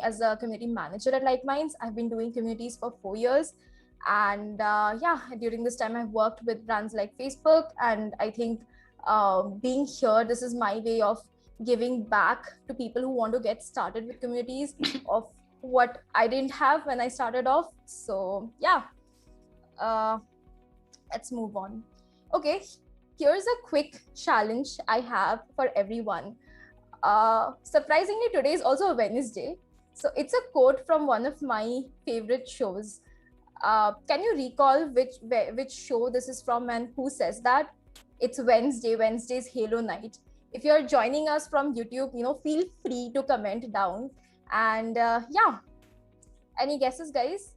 as a community manager at Like Minds. I've been doing communities for 4 years. And yeah, during this time, I've worked with brands like Facebook. And I think being here, this is my way of giving back to people who want to get started with communities of what I didn't have when I started off. So yeah, uh, let's move on. Okay, here's a quick challenge I have for everyone. Surprisingly, today is also a Wednesday. So it's a quote from one of my favorite shows. Can you recall which show this is from and who says that? It's Wednesday. Wednesday's Halo Night. If you're joining us from YouTube, feel free to comment down. And yeah, any guesses, guys?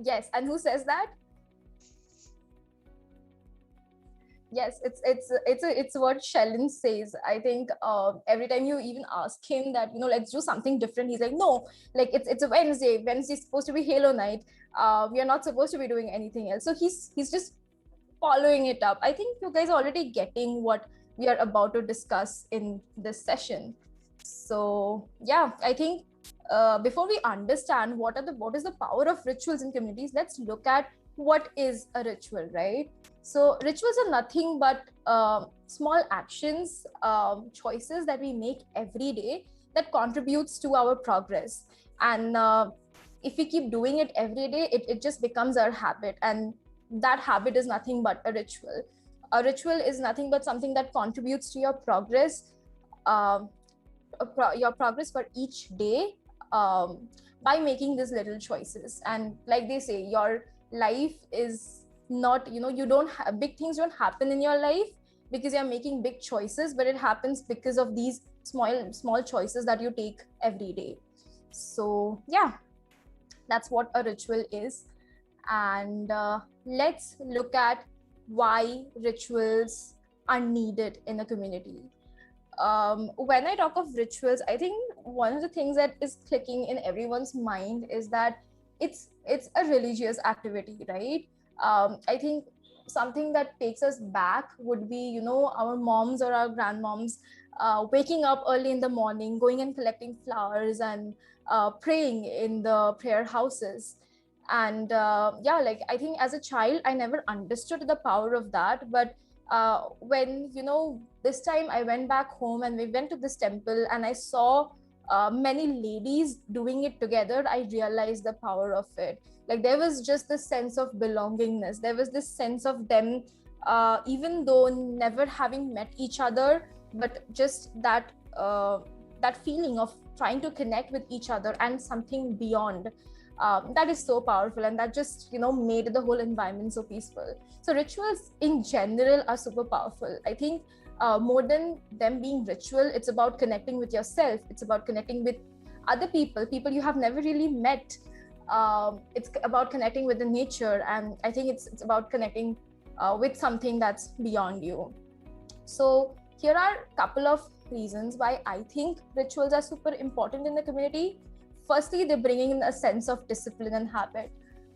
Yes, and who says that? Yes, it's what Sheldon says. I think every time you even ask him that let's do something different, he's like, no, like it's a Wednesday. Wednesday's supposed to be Halo Night. We are not supposed to be doing anything else. So he's just following it up. I think you guys are already getting what we are about to discuss in this session. So yeah, I think before we understand what is the power of rituals in communities, let's look at what is a ritual, right? So rituals are nothing but small actions, choices that we make every day that contributes to our progress. And if we keep doing it every day, it just becomes our habit. And that habit is nothing but a ritual. A ritual is nothing but something that contributes to your progress, um, your progress for each day, by making these little choices. And like they say, your life is not, you don't have big things don't happen in your life because you're making big choices, but it happens because of these small choices that you take every day. So yeah, that's what a ritual is. And let's look at why rituals are needed in a community. When I talk of rituals, I think one of the things that is clicking in everyone's mind is that it's a religious activity, right? I think something that takes us back would be, our moms or our grandmoms waking up early in the morning, going and collecting flowers and praying in the prayer houses. And yeah, like I think as a child, I never understood the power of that. But when this time I went back home and we went to this temple and I saw many ladies doing it together, I realized the power of it. Like there was just this sense of belongingness. There was this sense of them, even though never having met each other, but just that feeling of trying to connect with each other and something beyond. That is so powerful, and that just made the whole environment so peaceful. So rituals in general are super powerful. I think more than them being ritual, it's about connecting with yourself. It's about connecting with other people you have never really met. It's about connecting with the nature, and I think it's about connecting with something that's beyond you. So here are a couple of reasons why I think rituals are super important in the community. Firstly, they're bringing in a sense of discipline and habit.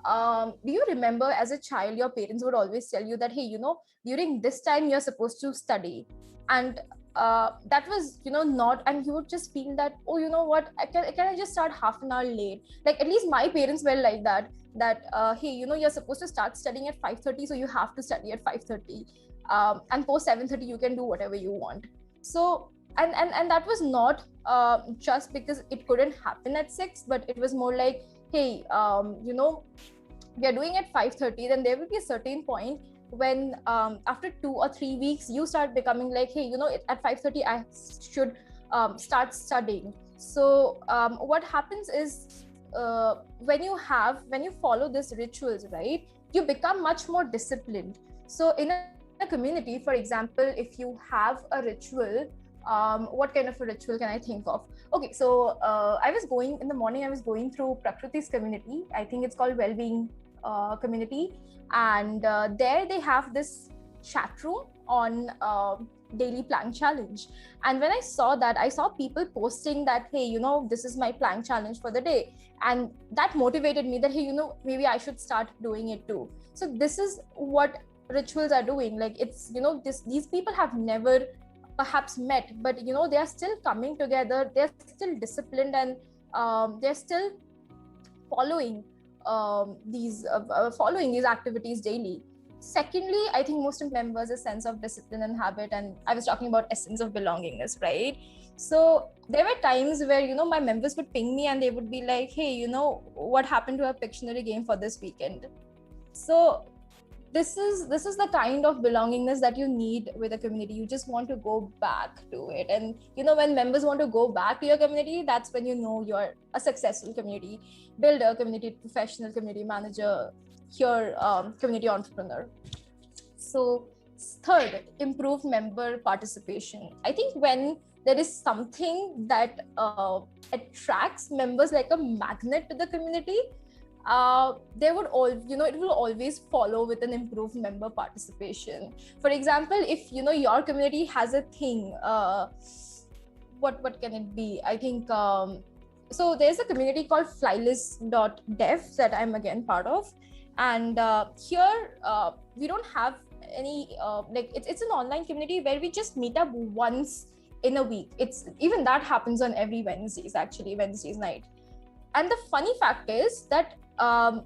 Do you remember as a child, your parents would always tell you that, hey, during this time you're supposed to study, and that was not, and you would just feel that, oh, you know what, can I just start half an hour late? Like at least my parents were like that hey, you're supposed to start studying at 5:30, so you have to study at 5:30, and post 7:30 you can do whatever you want. So and that was not just because it couldn't happen at 6, but it was more like, hey, we are doing at 5:30, then there will be a certain point when after 2 or 3 weeks you start becoming like, hey, at 5:30 I should start studying. So what happens is, when you follow these rituals, right, you become much more disciplined. So in a community, for example, if you have a ritual, what kind of a ritual can I think of? Okay, so in the morning I was going through Prakriti's community. I think it's called Wellbeing community, and there they have this chat room on daily plank challenge. And when I saw that, I saw people posting that, hey, this is my plank challenge for the day, and that motivated me that, hey, maybe I should start doing it too. So this is what rituals are doing. Like it's these people have never perhaps met, but they are still coming together, they're still disciplined, and they're still following these activities daily. Secondly, I think most of members a sense of discipline and habit, and I was talking about essence of belongingness, right? So there were times where my members would ping me and they would be like, hey, what happened to our Pictionary game for this weekend? So this is the kind of belongingness that you need with a community. You just want to go back to it, and when members want to go back to your community, that's when you're a successful community builder, community professional, community manager, your community entrepreneur. So third, improved member participation. I think when there is something that attracts members like a magnet to the community, they would all it will always follow with an improved member participation. For example, if your community has a thing, what can it be? I think so there's a community called flylist.dev that I'm again part of, and here we don't have any it's an online community where we just meet up once in a week. It's even that happens on every Wednesdays night. And the funny fact is that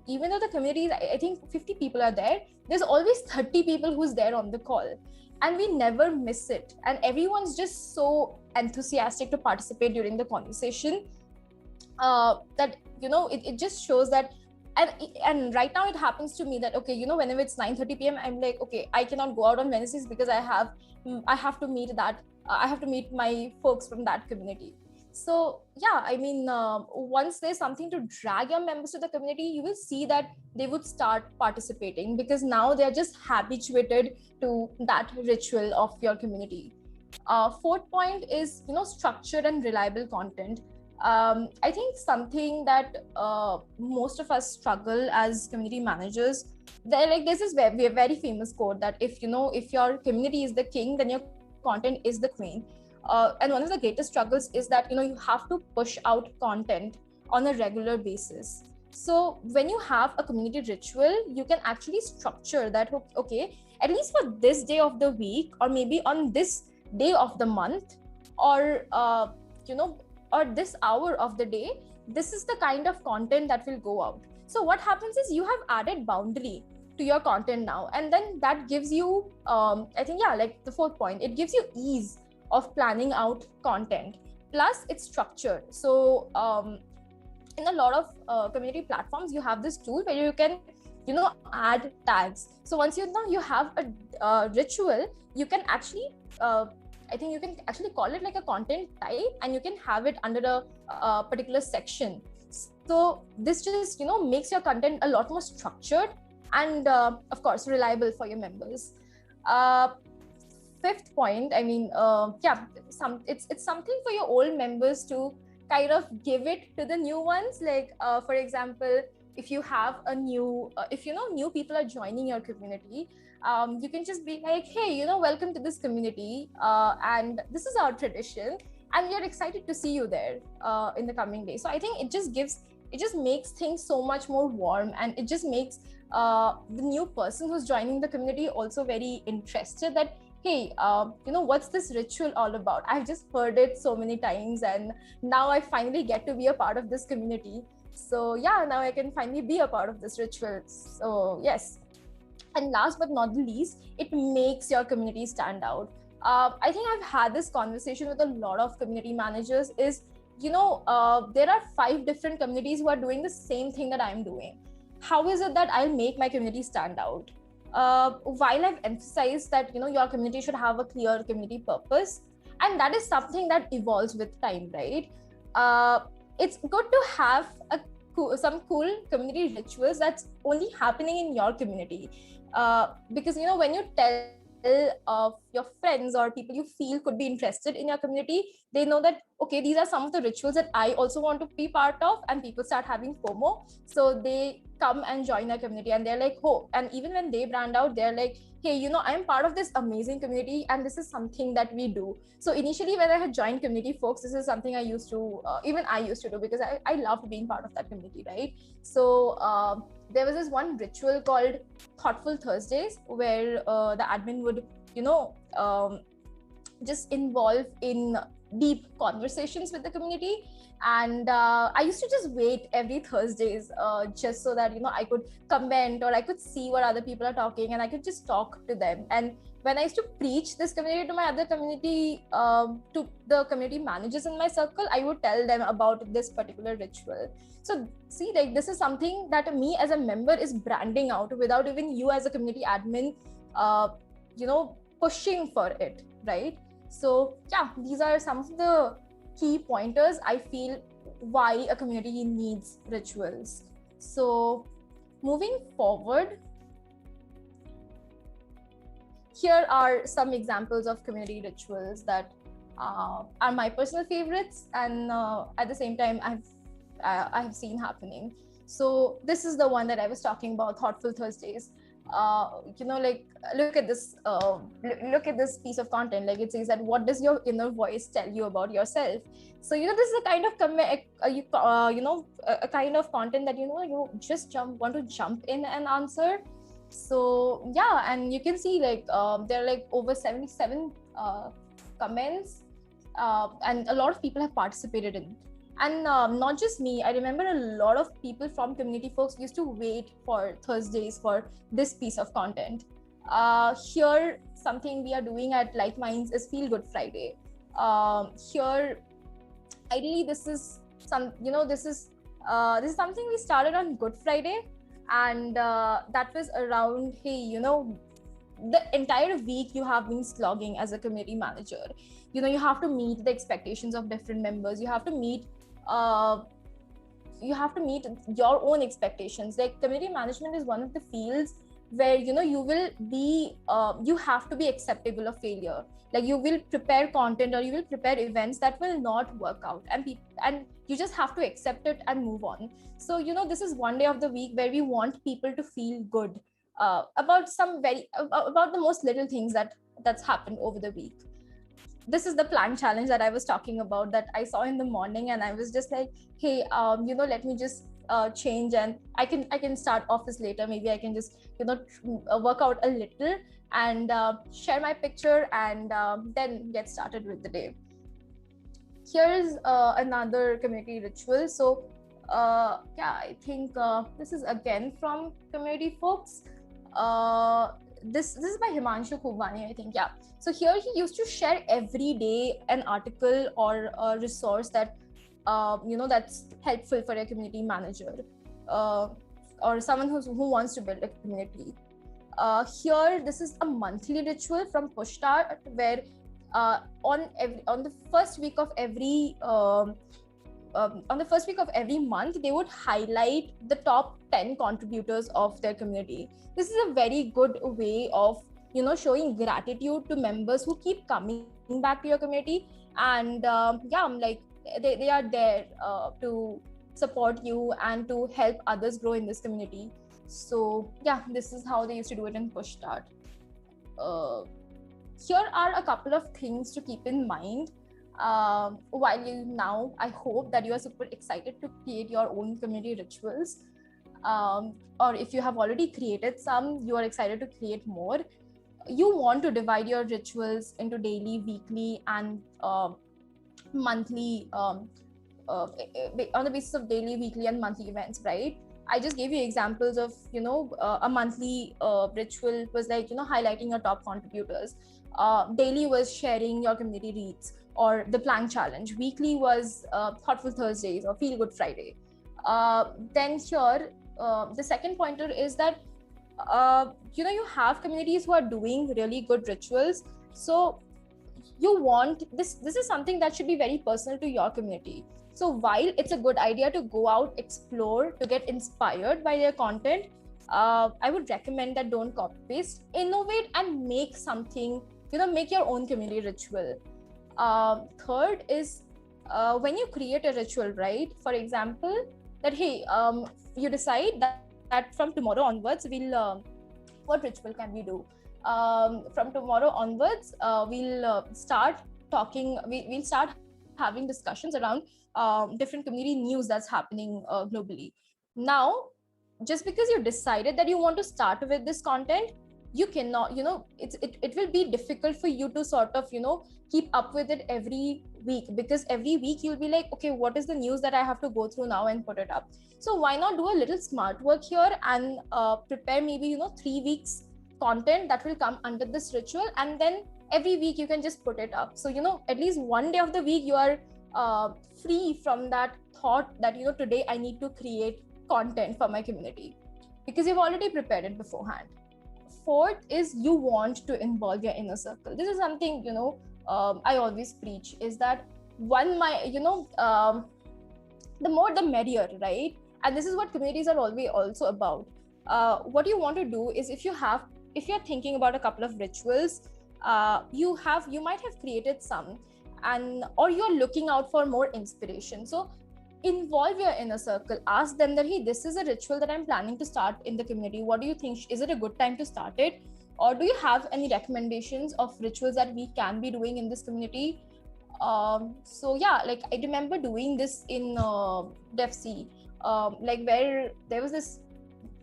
even though the community, I think 50 people are there, there's always 30 people who's there on the call, and we never miss it. And everyone's just so enthusiastic to participate during the conversation that it just shows that. And right now it happens to me that, okay, whenever it's 9:30 p.m, I'm like, okay, I cannot go out on Wednesdays because I have to meet my folks from that community. So yeah, I mean, once there's something to drag your members to the community, you will see that they would start participating, because now they're just habituated to that ritual of your community. Fourth point is structured and reliable content. I think something that most of us struggle as community managers, there's this very, very famous quote that if your community is the king, then your content is the queen. And one of the greatest struggles is that you have to push out content on a regular basis. So when you have a community ritual, you can actually structure that, okay, at least for this day of the week, or maybe on this day of the month, or or this hour of the day, this is the kind of content that will go out. So what happens is you have added boundary to your content now, and then that gives you I think, yeah, like the fourth point, it gives you ease of planning out content, plus it's structured. So in a lot of community platforms, you have this tool where you can add tags. So once you have a ritual, you can actually I think you can actually call it like a content type, and you can have it under a particular section. So this just makes your content a lot more structured and of course reliable for your members. Fifth point, I mean, it's something for your old members to kind of give it to the new ones. Like for example, if you have a new if new people are joining your community, you can just be like, hey, welcome to this community, and this is our tradition, and we are excited to see you there in the coming days. So I think it just makes things so much more warm, and it just makes the new person who's joining the community also very interested that, hey, what's this ritual all about? I've just heard it so many times, and now I finally get to be a part of this community. So yeah, now I can finally be a part of this ritual. So yes. And last but not the least, it makes your community stand out. I think I've had this conversation with a lot of community managers is, there are 5 different communities who are doing the same thing that I'm doing. How is it that I'll make my community stand out? While I've emphasized that, your community should have a clear community purpose, and that is something that evolves with time, right? It's good to have some cool community rituals that's only happening in your community. Because, when you tell of your friends or people you feel could be interested in your community, they know that, okay, these are some of the rituals that I also want to be part of, and people start having FOMO. So they come and join our community, and they're like, oh, and even when they brand out, they're like, hey, I'm part of this amazing community, and this is something that we do. So initially when I had joined community folks, this is something I used to do because I loved being part of that community, right? So there was this one ritual called Thoughtful Thursdays, where the admin would just involve in deep conversations with the community. And I used to just wait every Thursdays, just so that I could comment, or I could see what other people are talking, and I could just talk to them. And when I used to preach this community to my other community, to the community managers in my circle, I would tell them about this particular ritual. So see, like, this is something that me as a member is branding out without even you as a community admin pushing for it, right? So yeah, these are some of the key pointers I feel why a community needs rituals. So moving forward, here are some examples of community rituals that are my personal favorites, and at the same time I have seen happening. So this is the one that I was talking about, Thoughtful Thursdays. Like, look at this piece of content. Like, it says that, what does your inner voice tell you about yourself? So this is a kind of a kind of content that you just want to jump in and answer. So yeah, and you can see, like, there are like over 77 comments, and a lot of people have participated in it. And not just me, I remember a lot of people from community folks used to wait for Thursdays for this piece of content. Here, something we are doing at Like Minds is Feel Good Friday. Here, ideally, this is something we started on Good Friday, and that was around, hey, the entire week you have been slogging as a community manager. You have to meet the expectations of different members. You have to meet your own expectations. Like, community management is one of the fields where you will be you have to be acceptable of failure. Like, you will prepare content, or you will prepare events that will not work out, and you just have to accept it and move on. So this is one day of the week where we want people to feel good about about the most little things that's happened over the week. This is the plan challenge that I was talking about, that I saw in the morning, and I was just like, hey, let me just change, and I can start office later. Maybe I can just work out a little and share my picture, and then get started with the day. Here's another community ritual. So I think this is again from community folks. This is by Himanshu Khubani, I think. Yeah. So here he used to share every day an article or a resource that that's helpful for a community manager or someone who wants to build a community. Here, this is a monthly ritual from Pushstart, where on the first week of every month, they would highlight the top 10 contributors of their community. This is a very good way of showing gratitude to members who keep coming back to your community, and like, they are there to support you and to help others grow in this community. So yeah, this is how they used to do it in Pushstart. Here are a couple of things to keep in mind while I hope that you are super excited to create your own community rituals, or if you have already created some, you are excited to create more. You want to divide your rituals into daily, weekly, and monthly, on the basis of daily, weekly, and monthly events, right? I just gave you examples of a monthly ritual was like highlighting your top contributors. Daily was sharing your community reads or the plank challenge. Weekly was Thoughtful Thursdays or Feel Good Friday. Then here, the second pointer is that you have communities who are doing really good rituals. So you want this is something that should be very personal to your community. So while it's a good idea to go out, explore, to get inspired by their content, I would recommend that don't copy paste, innovate, and make something, make your own community ritual. Third is when you create a ritual, right? For example, that hey, you decide that from tomorrow onwards, we'll what ritual can we do? From tomorrow onwards, we'll start talking. We'll start having discussions around different community news that's happening globally. Now, just because you decided that you want to start with this content, you cannot, it will be difficult for you to sort of, keep up with it every week, because every week you'll be like, okay, what is the news that I have to go through now and put it up? So why not do a little smart work here and prepare maybe 3 weeks content that will come under this ritual, and then every week you can just put it up. So at least one day of the week you are free from that thought that today I need to create content for my community, because you've already prepared it beforehand. Fourth is, you want to involve your inner circle. This is something I always preach, is that the more the merrier, right? And this is what communities are always also about. What you want to do is, if you're thinking about a couple of rituals, you might have created some, or you're looking out for more inspiration. So involve your inner circle, ask them that, hey, this is a ritual that I'm planning to start in the community. What do you think? Is it a good time to start it? Or do you have any recommendations of rituals that we can be doing in this community? So yeah, like I remember doing this in DevC, like where there was this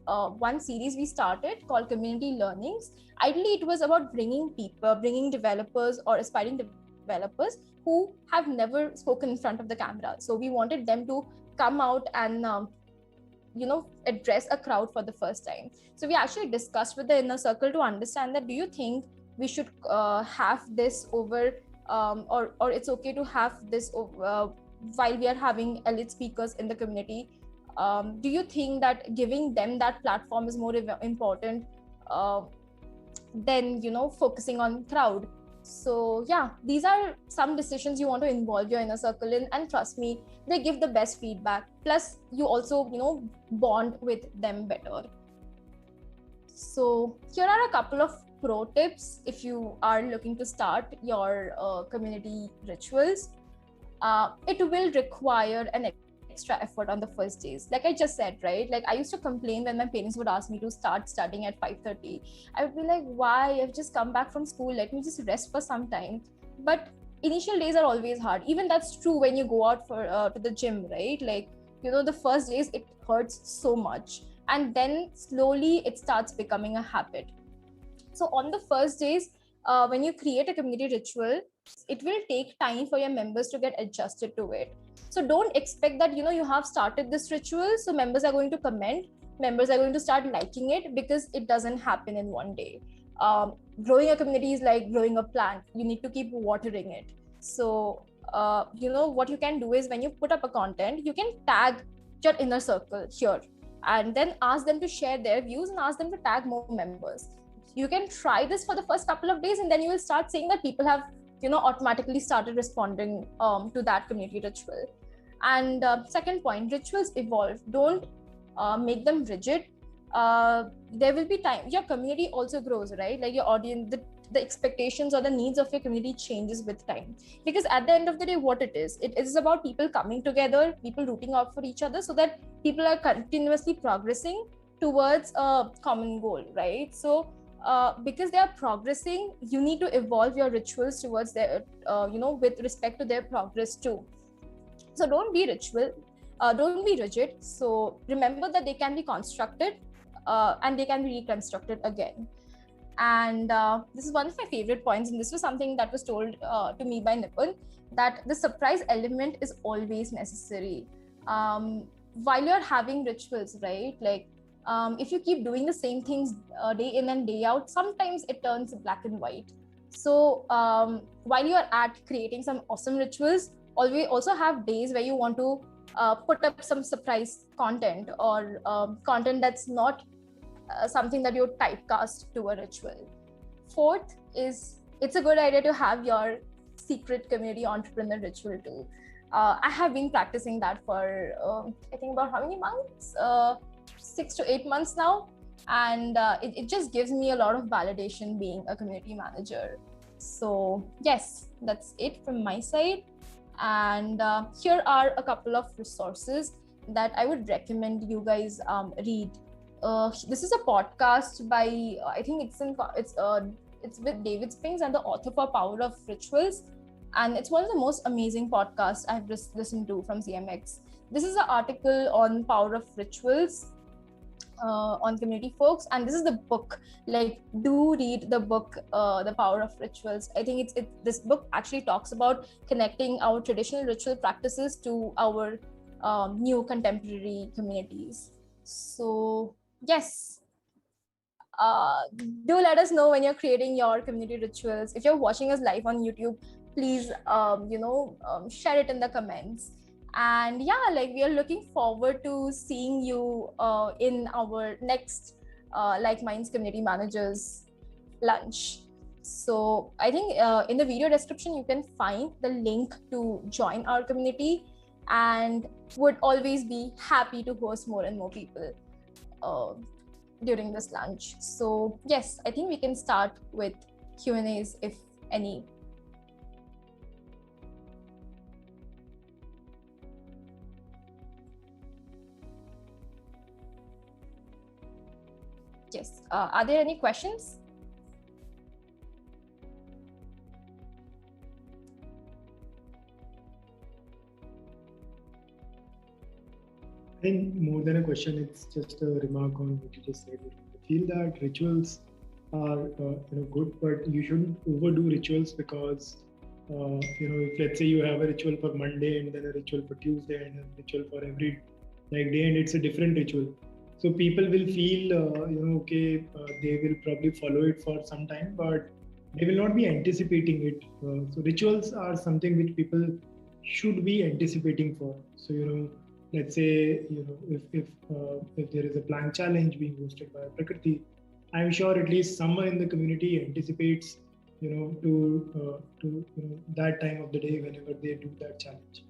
one series we started called Community Learnings. Ideally, it was about bringing developers or aspiring developers who have never spoken in front of the camera. So we wanted them to come out and address a crowd for the first time. So we actually discussed with the inner circle to understand that, do you think we should have this over or it's okay to have this while we are having elite speakers in the community? Do you think that giving them that platform is more important than focusing on crowd? So yeah, these are some decisions you want to involve your inner circle in, and trust me, they give the best feedback. Plus you also bond with them better. So here are a couple of pro tips if you are looking to start your community rituals. It will require an extra effort on the first days. Like I just said, right? Like I used to complain when my parents would ask me to start studying at 5:30. I would be like, why? I've just come back from school. Let me just rest for some time. But initial days are always hard. Even that's true when you go out for to the gym, right? Like, the first days it hurts so much. And then slowly it starts becoming a habit. So on the first days, when you create a community ritual, it will take time for your members to get adjusted to it. So don't expect that you have started this ritual, so members are going to comment, members are going to start liking it, because it doesn't happen in one day. Growing a community is like growing a plant. You need to keep watering it. So what you can do is, when you put up a content, you can tag your inner circle here, and then ask them to share their views and ask them to tag more members. You can try this for the first couple of days, and then you will start seeing that people have automatically started responding to that community ritual. And second point, rituals evolve. Don't make them rigid. There will be time. Your community also grows, right? Like your audience, the expectations or the needs of your community changes with time. Because at the end of the day, what it is about people coming together, people rooting out for each other, so that people are continuously progressing towards a common goal, right? So because they are progressing, you need to evolve your rituals towards their, with respect to their progress too. So don't be rigid. So remember that they can be constructed and they can be reconstructed again. And this is one of my favorite points, and this was something that was told to me by Nipun, that the surprise element is always necessary. While you're having rituals, right? Like if you keep doing the same things day in and day out, sometimes it turns black and white. So while you're at creating some awesome rituals, always also have days where you want to put up some surprise content, or content that's not something that you're typecast to a ritual. Fourth is, it's a good idea to have your secret community entrepreneur ritual too. I have been practicing that for I think about how many months? 6 to 8 months now, and it just gives me a lot of validation being a community manager. So yes, that's it from my side. And here are a couple of resources that I would recommend you guys read. This is a podcast by I think it's with David Spinks and the author for Power of Rituals, and it's one of the most amazing podcasts I've listened to from CMX. This is an article on Power of Rituals. on community folks, and this is the book. Like, do read the book, The Power of Rituals. I think this book actually talks about connecting our traditional ritual practices to our new contemporary communities. So yes, do let us know when you're creating your community rituals. If you're watching us live on YouTube, please share it in the comments. And yeah, like, we are looking forward to seeing you in our next Like Minds Community Managers lunch. So I think in the video description you can find the link to join our community, and would always be happy to host more and more people during this lunch. So yes, I think we can start with Q&As, if any. Yes, are there any questions? I think more than a question, it's just a remark on what you just said. I feel that rituals are good, but you shouldn't overdo rituals, because if let's say you have a ritual for Monday and then a ritual for Tuesday and a ritual for every day, and it's a different ritual, so people will feel they will probably follow it for some time, but they will not be anticipating it. So rituals are something which people should be anticipating for. So let's say if there is a plank challenge being hosted by Prakriti, I'm sure at least someone in the community anticipates to that time of the day whenever they do that challenge.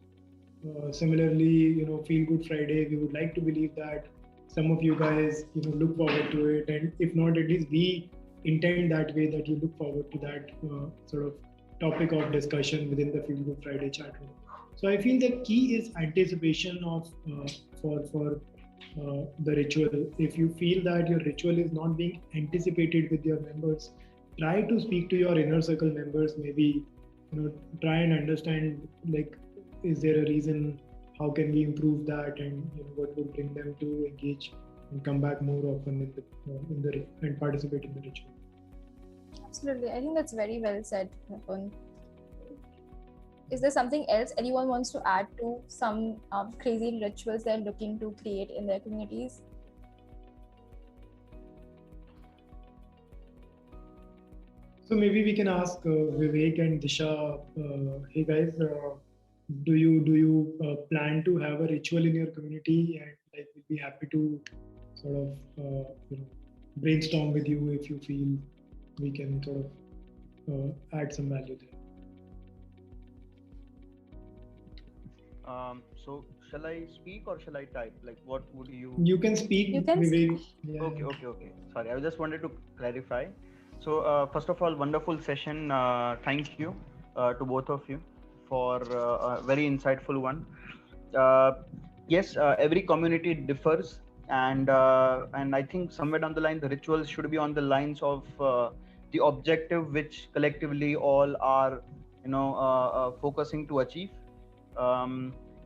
Similarly, Feel Good Friday, we would like to believe that some of you guys look forward to it, and if not, at least we intend that way, that you look forward to that sort of topic of discussion within the Feel Good Friday chat room. So I feel the key is anticipation of for the ritual. If you feel that your ritual is not being anticipated with your members, try to speak to your inner circle members. Maybe try and understand, like, is there a reason? How can we improve that? And what would bring them to engage and come back more often and participate in the ritual. Absolutely, I think that's very well said, Nipun. Is there something else anyone wants to add to some crazy rituals they're looking to create in their communities? So maybe we can ask Vivek and Disha. Hey guys, do you plan to have a ritual in your community? And like, we'll be happy to sort of brainstorm with you if you feel we can sort of add some value there. So shall I speak or shall I type? Like, what would you? You can speak. You can Vivek. Yeah. Okay. Sorry, I just wanted to clarify. So first of all, wonderful session. Thank you to both of you for a very insightful one. Yes, every community differs, and I think somewhere down the line, the rituals should be on the lines of the objective which collectively all are focusing to achieve.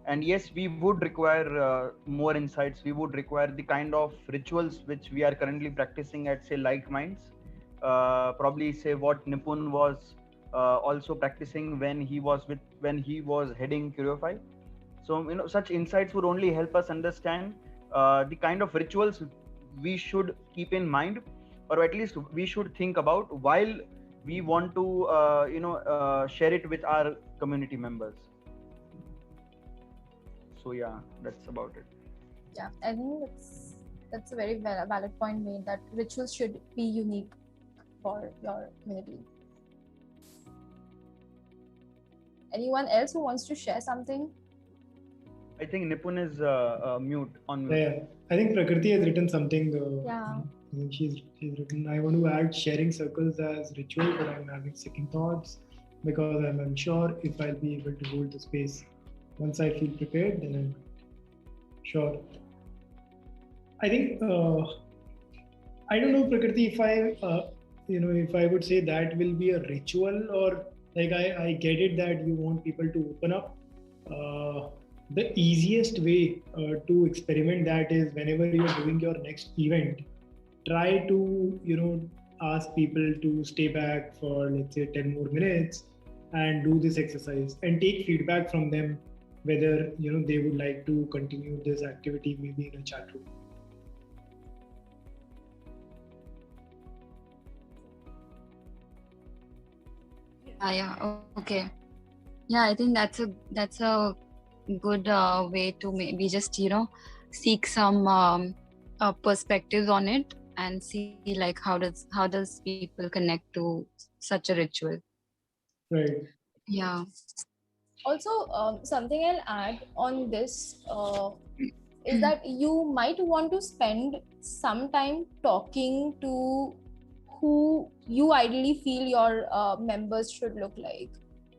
And yes, we would require more insights. We would require the kind of rituals which we are currently practicing at, say, Like Minds. Probably say what Nipun was also practicing when he was heading Curiofy. So such insights would only help us understand the kind of rituals we should keep in mind, or at least we should think about while we want to share it with our community members. So yeah, that's about it. Yeah, I think that's a very valid point made, that rituals should be unique for your community. Anyone else who wants to share something? I think Nipun is mute on mute. Yeah, I think Prakriti has written something. Yeah. She's written, I want to add sharing circles as ritual, but I'm having second thoughts because I'm unsure if I'll be able to hold the space. Once I feel prepared, then I'm sure. I think I don't know, Prakriti, if I would say that will be a ritual, or like I get it that you want people to open up, the easiest way to experiment that is whenever you're doing your next event, try to ask people to stay back for, let's say, 10 more minutes and do this exercise and take feedback from them whether they would like to continue this activity maybe in a chat room. Okay. Yeah, I think that's a good way to maybe just seek some perspectives on it and see like how does people connect to such a ritual. Right. Yeah. Also, something I'll add on this is that you might want to spend some time talking to who you ideally feel your members should look like.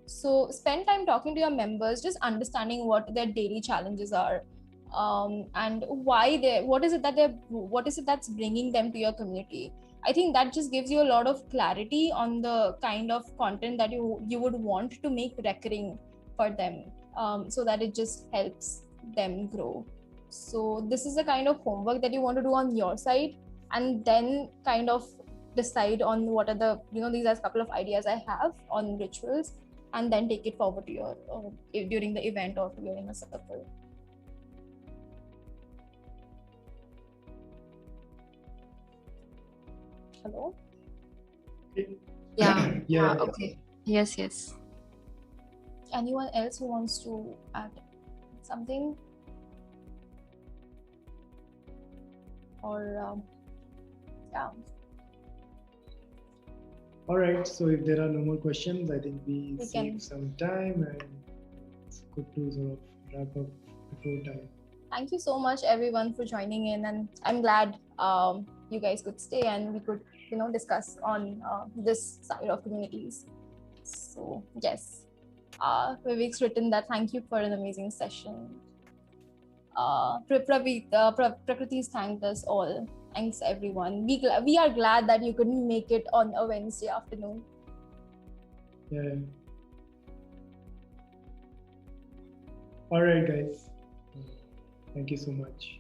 So spend time talking to your members, just understanding what their daily challenges are, and why what is it that's bringing them to your community. I think that just gives you a lot of clarity on the kind of content that you would want to make recurring for them, so that it just helps them grow. So this is the kind of homework that you want to do on your side, and then kind of decide on what are the these are a couple of ideas I have on rituals, and then take it forward to your during the event or during a circle. Hello? Yeah. Okay. Yes. Anyone else who wants to add something? Or yeah. All right. So if there are no more questions, I think we save some time, and it's good to sort of wrap up before time. Thank you so much, everyone, for joining in, and I'm glad you guys could stay and we could discuss on this side of communities. So yes, Vivek's written that thank you for an amazing session. Prakriti's thanked us all. Thanks, everyone. We are glad that you couldn't make it on a Wednesday afternoon. Yeah. All right, guys. Thank you so much.